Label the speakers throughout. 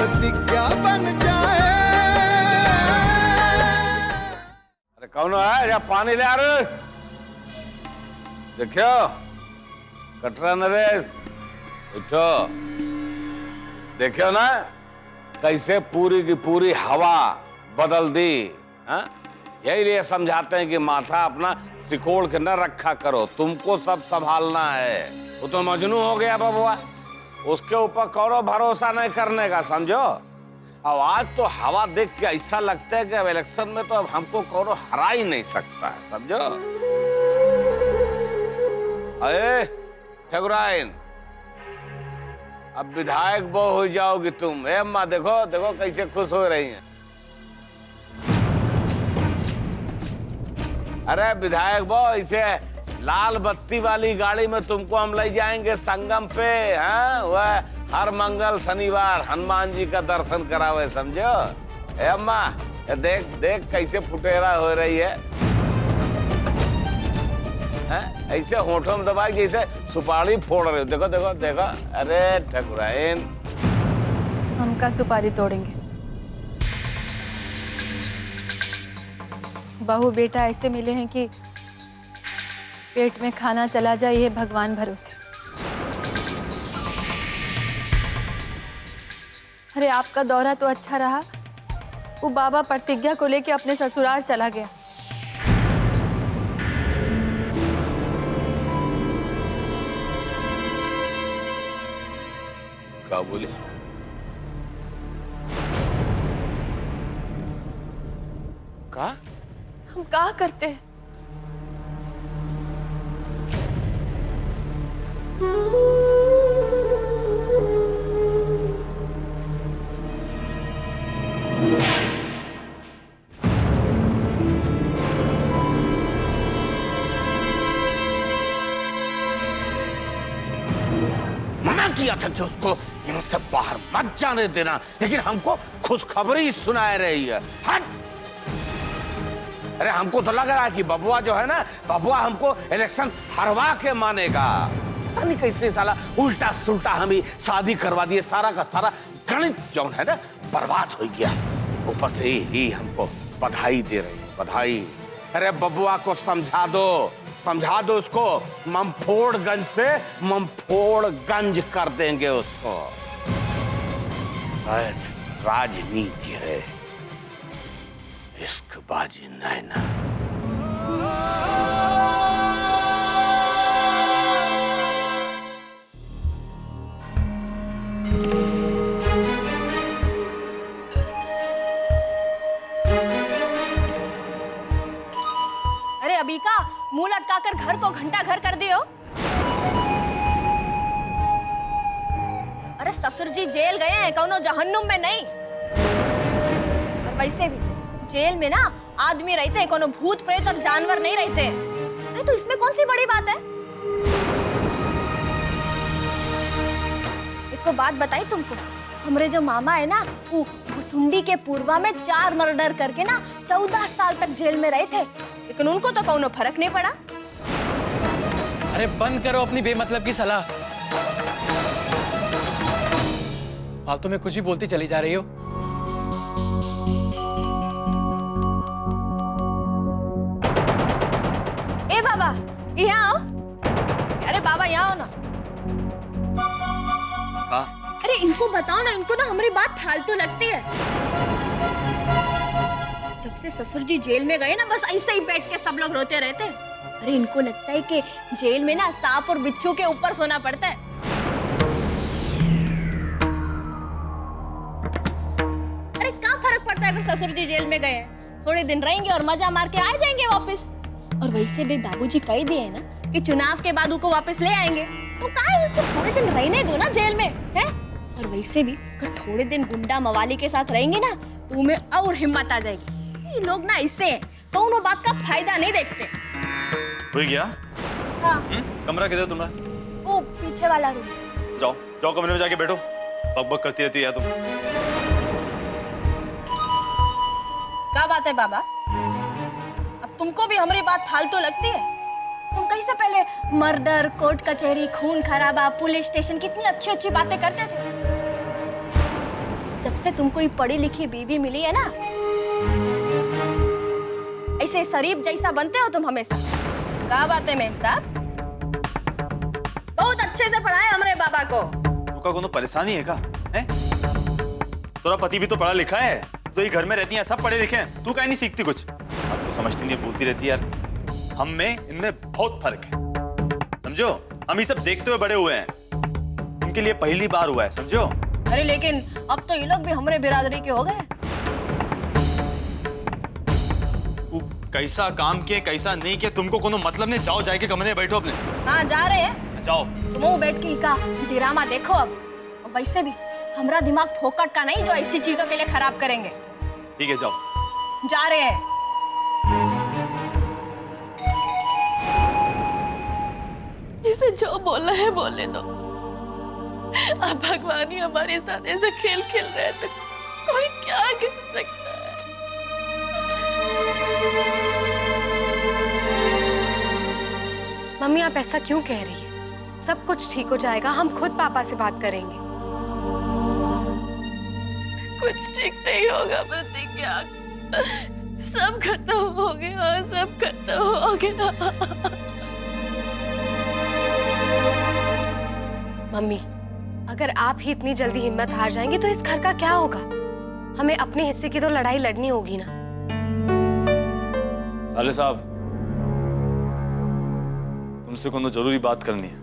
Speaker 1: प्रतिज्ञा बन जाए।
Speaker 2: अरे कौन है या पानी ले आ रहे? देखियो कटरा नरेश उठो, देखियो ना कैसे पूरी की पूरी हवा बदल दी। हाँ, यही लिए समझाते हैं कि माथा अपना सिकोड़ के न रखा करो, तुमको सब संभालना है। वो तो मजनू हो गया बबुआ, उसके ऊपर कौनो भरोसा नहीं करने का, समझो। अब आज तो हवा देख के ऐसा लगता है कि अब इलेक्शन में तो अब हमको कौनो हरा ही नहीं सकता है, समझो। अरे ठकुराइन, अब विधायक बो हो जाओगी तुम। ए अम्मा देखो देखो कैसे खुश हो रही हैं। अरे विधायक बो, इसे लाल बत्ती वाली गाड़ी में तुमको हम ले जाएंगे संगम पे। हाँ, वह हर मंगल शनिवार हनुमान जी का दर्शन करावे, समझो। ए अम्मा देख देख कैसे फुटेरा हो रही है। ऐसे होठों में दबा जैसे सुपारी फोड़ रहे हो। देखो देखो देखो। अरे ठकुराइन,
Speaker 3: हम का सुपारी तोड़ेंगे? बहू बेटा ऐसे मिले हैं कि पेट में खाना चला जाए, ये भगवान भरोसे। अरे आपका दौरा तो अच्छा रहा, वो बाबा प्रतिज्ञा को लेके अपने ससुराल चला गया।
Speaker 2: क्या बोले? का?
Speaker 3: हम क्या करते हैं?
Speaker 2: मना किया था कि उसको यहाँ से बाहर मत जाने देना, लेकिन हमको खुशखबरी सुनाई रही है। हट! अरे हमको तो लग रहा है कि बबुआ जो है ना, बबुआ हमको इलेक्शन हरवा के मानेगा। पता नहीं कैसे साला उल्टा सुल्टा हमें शादी करवा दिए, सारा का सारा गणित जो है ना बर्बाद हो गया। ऊपर से ही हमको बधाई दे रही, बधाई। अरे बबुआ को समझा दो उसको, ममफोड़गंज से ममफोड़गंज कर देंगे उसको। राजनीति है, इश्कबाजी नैना।
Speaker 4: अरे अभी का मुंह लटकाकर घर को घंटा घर कर दियो। अरे ससुर जी जेल गए हैं, कौनो जहन्नुम में नहीं। और वैसे भी जेल में ना आदमी रहते हैं, कोनो भूत प्रेत और जानवर नहीं रहते हैं। अरे तो इसमें कौन सी बड़ी बात है? एक को बात बताई तुमको, हमरे जो मामा है ना, वो सुंडी के पूर्वा में 4 मर्डर करके ना 14 साल तक जेल में रहे थे, लेकिन उनको तो कोनो फर्क नहीं पड़ा।
Speaker 5: अरे बंद करो अपनी बेमतलब की सलाह। फालतू में कुछ भी बोलती चली जा रही हो।
Speaker 4: ए बाबा यहाँ आओ। अरे बाबा यहाँ आओ ना। अरे इनको बताओ ना, इनको ना हमारी बात फालतू लगती है। जब से ससुर जी जेल में गए ना, बस ऐसे ही बैठ के सब लोग रोते रहते हैं। अरे इनको लगता है कि जेल में ना सांप और बिच्छू के ऊपर सोना पड़ता है। अरे क्या फर्क पड़ता है अगर ससुर जी जेल में गए हैं? थोड़े दिन रहेंगे और मजा मार के आ जाएंगे वापस। और वैसे भी बाबूजी कह दिए हैं ना कि चुनाव के बाद उनको वापस ले आएंगे, तो काहे उसको थोड़े दिन रहने दो ना जेल में, है? और वैसे भी अगर थोड़े दिन गुंडा मवाली के साथ रहेंगे ना, तो उन्हें और हिम्मत आ जाएगी। ये लोग ना इससे कौनो बात का फायदा नहीं देखते।
Speaker 6: हुई क्या?
Speaker 4: हाँ।
Speaker 6: कमरा किधर तुम्हारा?
Speaker 4: वो पीछे वाला रूम।
Speaker 6: जाओ जाओ कमरे में जाके बैठो, बकबक करती रहती है तुम।
Speaker 4: क्या बात है बाबा? अब तुमको भी हमारी बात फालतू लगती है? तुम कैसे पहले मर्डर, कोर्ट कचहरी, खून खराबा, पुलिस स्टेशन, कितनी अच्छी अच्छी बातें करते थे। जब से तुमको ये पढ़ी लिखी बीवी मिली है ना, ऐसे शरीफ जैसा बनते हो तुम हमेशा। क्या बात है मेम साहब, बहुत अच्छे से पढ़ाए हमारे बाबा को।
Speaker 6: तुमका कोनो परेशानी है का? हैं? तोरा पति भी तो पढ़ा लिखा है, तो ये घर में रहती हैं, सब पढ़े लिखे हैं, तू काहे नहीं सीखती कुछ? बात को समझती नहीं, बोलती रहती यार। हम में इनमें बहुत फर्क है, समझो। हम ये सब देखते हुए बड़े हुए हैं, इनके लिए पहली बार हुआ है, समझो।
Speaker 4: अरे लेकिन अब तो ये लोग भी हमारे बिरादरी के हो गए।
Speaker 6: तू कैसा काम किए कैसा नहीं किए तुमको कोनो मतलब नहीं। जाओ जाके कमरे में बैठो अपने।
Speaker 4: हाँ जा रहे हैं,
Speaker 6: जाओ।
Speaker 4: तुम बैठ के का ड्रामा देखो अब। वैसे भी हमारा दिमाग फोकट का नहीं जो ऐसी चीजों के लिए खराब करेंगे।
Speaker 6: ठीक है जाओ।
Speaker 4: जा रहे हैं।
Speaker 3: जिसे जो बोला है बोले दो। अब भगवान ही हमारे साथ ऐसा खेल खेल रहे हैं तो कोई क्या कर सकता है।
Speaker 7: मम्मी आप ऐसा क्यों कह रही है? सब कुछ ठीक हो जाएगा, हम खुद पापा से बात करेंगे।
Speaker 3: कुछ ठीक नहीं होगा प्रतिज्ञा, सब खत्म हो गया, सब खत्म हो गया।
Speaker 7: मम्मी अगर आप ही इतनी जल्दी हिम्मत हार जाएंगी तो इस घर का क्या होगा? हमें अपने हिस्से की तो लड़ाई लड़नी होगी ना।
Speaker 6: साले साहब, तुमसे कोनो जरूरी बात करनी है।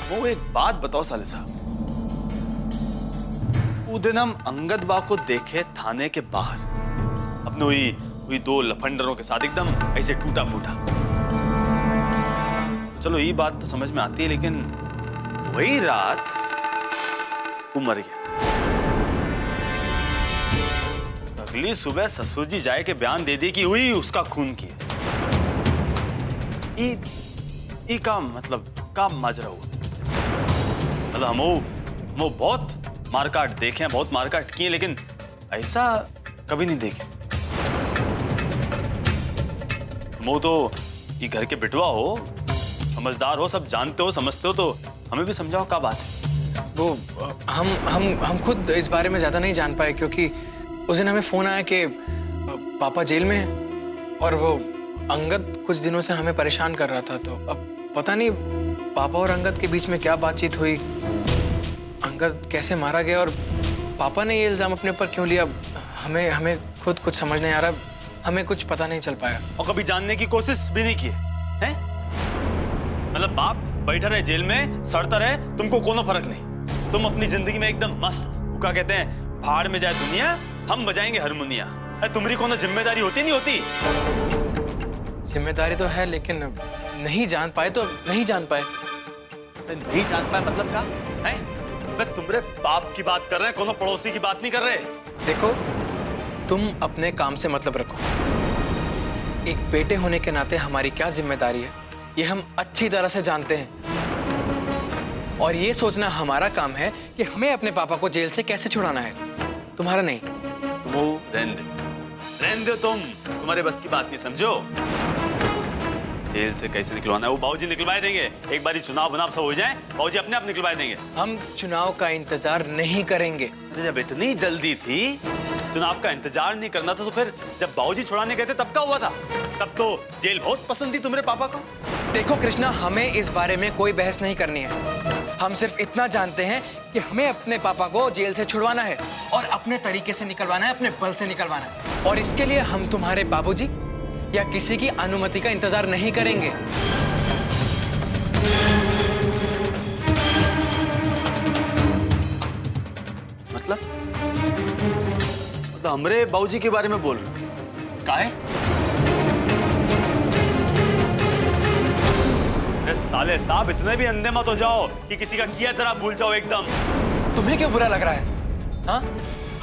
Speaker 6: वो एक बात बताओ साले साहब, वो दिन हम अंगद बा को देखे थाने के बाहर अपने हुई दो लफंडरों के साथ एकदम ऐसे टूटा फूटा। तो चलो ये बात तो समझ में आती है, लेकिन वही रात वो मर गया। अगली सुबह ससुर जी जाए के बयान दे दी कि हुई उसका खून किया। ई का मतलब का माजरा हुआ। मतलब हम बहुत मारकाट देखे हैं, बहुत मारकाट किए, लेकिन ऐसा कभी नहीं देखे। तुम तो ये घर के बिटवा हो, समझदार हो, सब जानते हो समझते हो, तो हमें भी समझाओ क्या बात है।
Speaker 5: वो हम खुद इस बारे में ज्यादा नहीं जान पाए, क्योंकि उस दिन हमें फोन आया कि पापा जेल में हैं और वो अंगद कुछ दिनों से हमें परेशान कर रहा था। तो अब पता नहीं पापा और अंगद के बीच में क्या बातचीत हुई, अंगद कैसे मारा गया और पापा ने ये इल्जाम अपने ऊपर क्यों लिया, हमें खुद कुछ समझ नहीं आ रहा, हमें कुछ पता नहीं चल पाया।
Speaker 6: और कभी जानने की कोशिश भी नहीं की है? मतलब बाप बैठा रहे जेल में, सड़ता रहे, तुमको कोनो फर्क नहीं। तुम अपनी जिंदगी में एकदम मस्त, वो क्या कहते हैं, भाड़ में जाए दुनिया, हम बजाएंगे हारमोनिया। अरे तुम्हारी कोनो जिम्मेदारी होती नहीं होती?
Speaker 5: जिम्मेदारी तो है, लेकिन नहीं जान पाए तो नहीं जान पाए।
Speaker 6: नहीं जान पाए मतलब क्या है? मैं तुम्हारे बाप की बात कर रहे हैं, कोनो पड़ोसी की बात नहीं कर रहे।
Speaker 5: देखो तुम अपने काम से मतलब रखो। एक बेटे होने के नाते हमारी क्या जिम्मेदारी है ये हम अच्छी तरह से जानते हैं, और ये सोचना हमारा काम है कि हमें अपने पापा को जेल से कैसे छुड़ाना है, तुम्हारा नहीं।
Speaker 6: तुम रहने दो, तुम्हारे बस की बात नहीं, समझो। जेल से कैसे निकलवाना है वो बाबूजी निकलवा देंगे। एक बारी चुनाव बनाव सब हो जाए, बाबूजी अपने आप निकलवा देंगे।
Speaker 5: हम चुनाव का इंतजार नहीं करेंगे।
Speaker 6: जब इतनी जल्दी थी, चुनाव का इंतजार नहीं करना था, तो फिर जब बाबूजी छुड़ाने गए थे तब क्या हुआ था? तब तो जेल बहुत पसंद थी तुम्हारे पापा को।
Speaker 5: देखो कृष्णा, हमें इस बारे में कोई बहस नहीं करनी है। हम सिर्फ इतना जानते हैं कि हमें अपने पापा को जेल से छुड़वाना है और अपने तरीके से निकलवाना है, अपने बल से निकलवाना है, और इसके लिए हम तुम्हारे बाबूजी या किसी की अनुमति का इंतजार नहीं करेंगे।
Speaker 6: मतलब हमरे बाबूजी के बारे में बोल रहे हो? काहे? अरे साले साहब, इतने भी अंधे मत हो जाओ कि किसी का किया जरा भूल जाओ एकदम।
Speaker 5: तुम्हें क्यों बुरा लग रहा है? हाँ,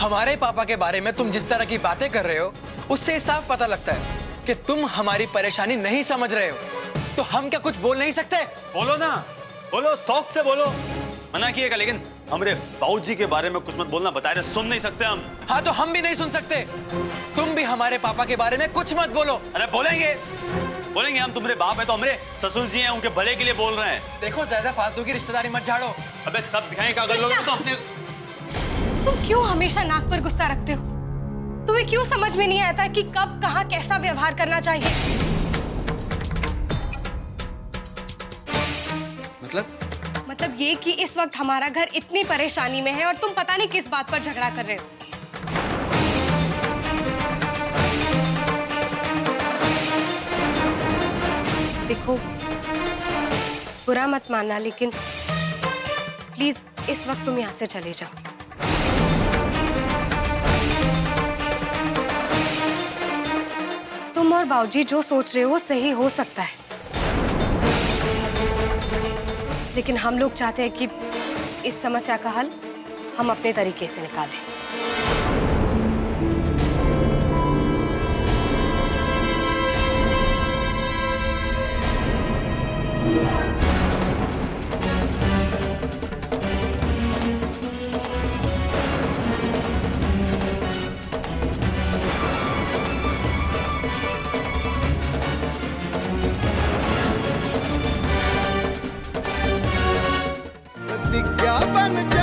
Speaker 5: हमारे पापा के बारे में तुम जिस तरह की बातें कर रहे हो उससे साफ पता लगता है कि तुम हमारी परेशानी नहीं समझ रहे हो। तो हम क्या कुछ बोल नहीं सकते?
Speaker 6: बोलो ना, बोलो, शौक से बोलो। मना किएगा, लेकिन हमारे बाबूजी के बारे में कुछ मत बोलना, बता रहे सुन नहीं सकते हम।
Speaker 5: हाँ तो हम भी नहीं सुन सकते। तुम भी हमारे पापा के बारे में कुछ मत बोलो।
Speaker 6: अरे बोलेंगे बोलेंगे, हम तुम्हारे बाप है तो हमारे ससुर जी हैं, उनके भले के लिए बोल रहे हैं।
Speaker 5: देखो ज्यादा फालतू की रिश्तेदारी मत झाड़ो।
Speaker 6: अबे सब दिखाएंगे अगर लोग तो अपने।
Speaker 7: तुम क्यों हमेशा नाक पर गुस्सा रखते हो? तुम्हें क्यों समझ में नहीं आता कि कब कहाँ कैसा व्यवहार करना चाहिए? मतलब ये कि इस वक्त हमारा घर इतनी परेशानी में है और तुम पता नहीं किस बात पर झगड़ा कर रहे हो। देखो, बुरा मत मानना, लेकिन प्लीज इस वक्त तुम यहाँ से चले जाओ। तुम और बाबूजी जो सोच रहे हो वो सही हो सकता है, लेकिन हम लोग चाहते हैं कि इस समस्या का हल हम अपने तरीके से निकालें।
Speaker 1: प्रतिज्ञा बन जा